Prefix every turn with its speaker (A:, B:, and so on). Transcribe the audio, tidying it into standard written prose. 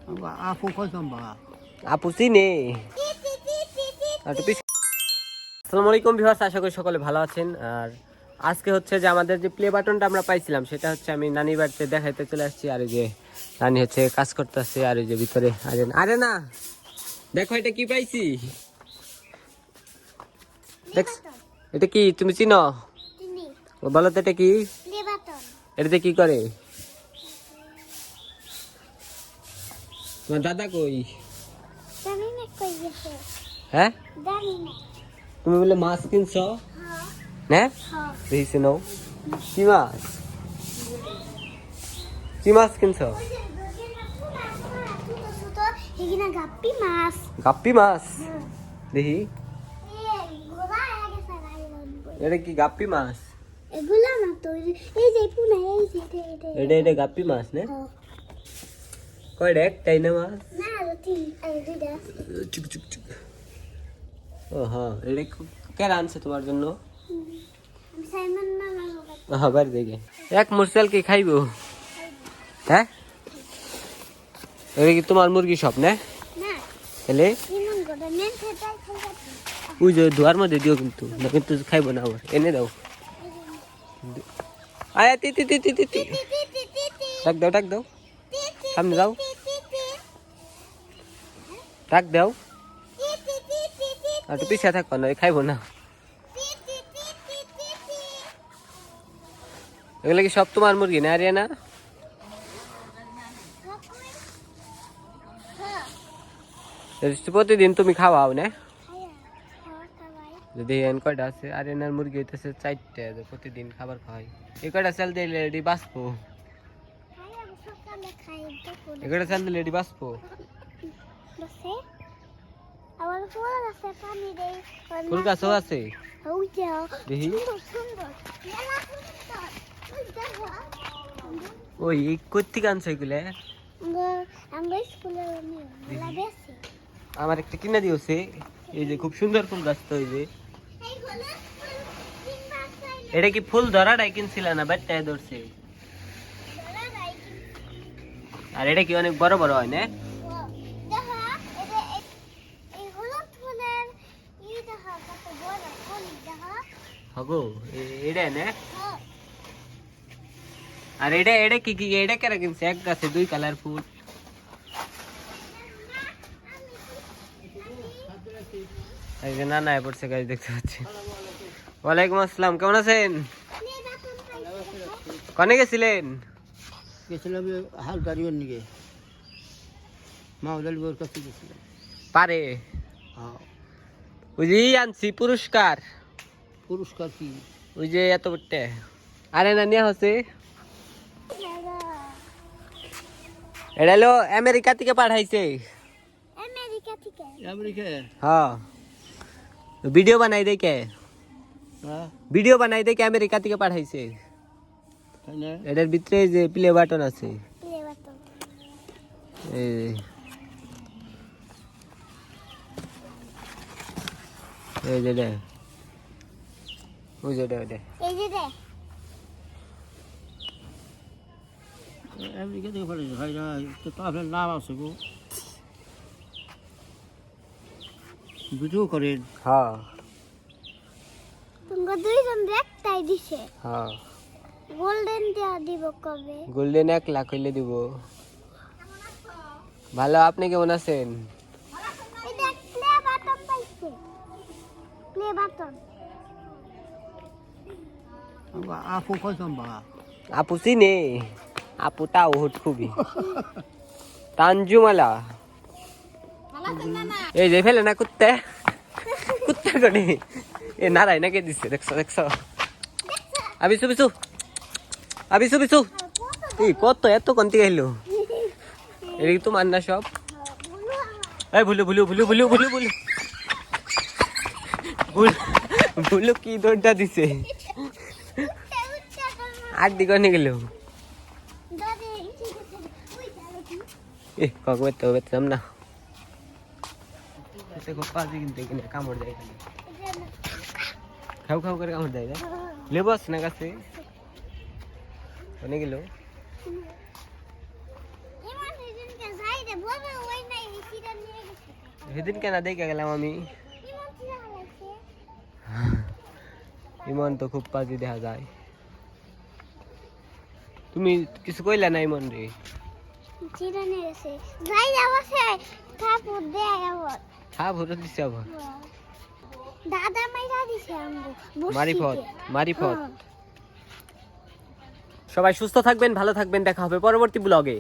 A: আপু কইতাম বা
B: আপু চিনে আসসালামু আলাইকুম ভিউয়ার্স, আশা করি সকলে ভালো আছেন। আর আজকে হচ্ছে যে আমাদের যে প্লে বাটনটা আমরা পাইছিলাম সেটা হচ্ছে আমি নানি বাড়িতে দেখাইতে চলে আসছি। আর এই যে নানি হচ্ছে কাজ করতেছে, আর এই যে ভিতরে আরে না দেখো এটা কি পাইছি। এটা কি তুমি চিনো? বলো তো এটা কি? এটাতে কি করে? তোমার দাদা কই? হ্যাঁ তুমি বলে মাছ কিনছো না? দেখিস নাও কি মাছ, কি মাছ কিনছো? গাপ্পি মাছ দেখি। এটা কি গাপ্পি মাছ?
C: এগুলা না তো, এই যে পুনা, এই যে
B: এটা গাপ্পি মাছ না? কয়টা? একটাই না মাছ?
C: না তিন, এই দুইটা।
B: চুক চুক চুক। ও হ্যাঁ, এটা কেন আনছে তোমার জন্য?
C: সাইমন মামা হবে।
B: হ্যাঁ বাড়ি দেখে এক মুরসাল কি খাইবো? হ্যাঁ এটা কি তোমার মুরগি সব না?
C: না
B: তাহলে
C: ইমন করে মেন খেতাই খাইতে।
B: ওই যে ধোয়ার মধ্যে দিও কিন্তু, না কিন্তু খাইবো না। আবার এনে দাও। আয়া তি তি তি তি তি তি। ডাক দাও সামনে দাও, ডাক দাও। আর একটু পিছিয়ে থাকো না, খাইবো না। এগুলো কি সব তোমার মুরগি না? আরিয়া না প্রতিদিন তুমি খাওয়াও না? যদি কয়টা আছে আরিয়ানার মুরগি হইতেছে 4টা, প্রতিদিন খাবার খাওয়াই। এই কয়টা চাল দিলে এটি বাঁচবো? এই কয়টা চাল দিলে এটি বাঁচবো? ফুল গাছও আছে দেখি। ওই কোথেকে আনছো এগুলা? আমার একটা কিনে দিয়েছে। এই যে খুব সুন্দর ফুল গাছ তো। এই যে এটা কি ফুল ধরাটাই কিনছিল না বাচ্চায় ধরছে? আর এটা কি অনেক বড় বড় হয় না? হগো এটা না? আর এটা কি কি এটা কেন কিনছে? এক গাছে 2 কালার ফুল। এই যে নানা পড়ছে গাছ দেখতে পাচ্ছি। ওয়ালাইকুম আসসালাম, কেমন আছেন? কনে গেছিলেন?
A: গেছিলাম হাল গাড়ির নিকে মাওদালি বোর কাছে গেছিলাম
B: পারে।
A: হ্যাঁ।
B: ওই যে আনছি পুরস্কার।
A: পুরস্কার কি?
B: ওই যে এত বটে। আরে না নিয়ে হচ্ছে এটা হলো আমেরিকা থেকে পাঠাইছে।
A: আমেরিকা?
B: হ্যাঁ ভিডিও বানাই দেখে,
A: হ্যাঁ
B: ভিডিও বানাই দেখে আমেরিকা থেকে পাঠাইছে।
A: তাই না?
B: এটার ভিতরে যে প্লে বাটন আছে। এই এই যে দে, ওই যে দে
A: আমেরিকা থেকে পাঠাইছে ভাই না? তো আপনার নাম আছে গো, ভিডিও করেন?
B: হ্যাঁ
C: তোমরা দুইজন একটাই দিছে।
B: হ্যাঁ
C: গোল্ডেন দেয়া দিব কবে?
B: গোল্ডেন 1 লাখ হইলে দিব। ভালো, আপনি কেমন আছেন?
C: এই দেখ প্লে বাটন পাইছে, প্লে বাটন।
A: আপু কইতাম বা
B: আপু চিনে? আপু তাও হুট খুবই তানজুমালা। এই যে ফেলে না কুত্তে, কুত্তে করে এ নারাই নাকি দিচ্ছে। দেখছো আবিসু এই কত এত কন্তি গেল। এটা কি তোমার না সব? এই ভুলু ভুলু কি দৌড়টা দিছে। আর দিকে নিয়ে গেল। কাকু তো বেতলাম না। পাজি কিনতে কিনে কামড় দেয়। খাও খাও করে কামড় দেয়। লেবু আছে না গাছে? অনেক গেল। সেদিন কেন দেখে গেলাম আমি।
C: ইমন চিরা হালাইছে
B: ইমন তো খুব পাজি দেখা যায়। তুমি কিছু কইলা না ইমন রে?
C: চিরা নিয়ে গেছে যাই যাবছে কাপড় দেয় আবার
B: হ্যাঁ ভরে দিছে আবার।
C: দাদা মাইরা দিছে আমগো
B: মারিফত মারিফত। সবাই সুস্থ থাকবেন, ভালো থাকবেন, দেখা হবে পরবর্তী ব্লগে।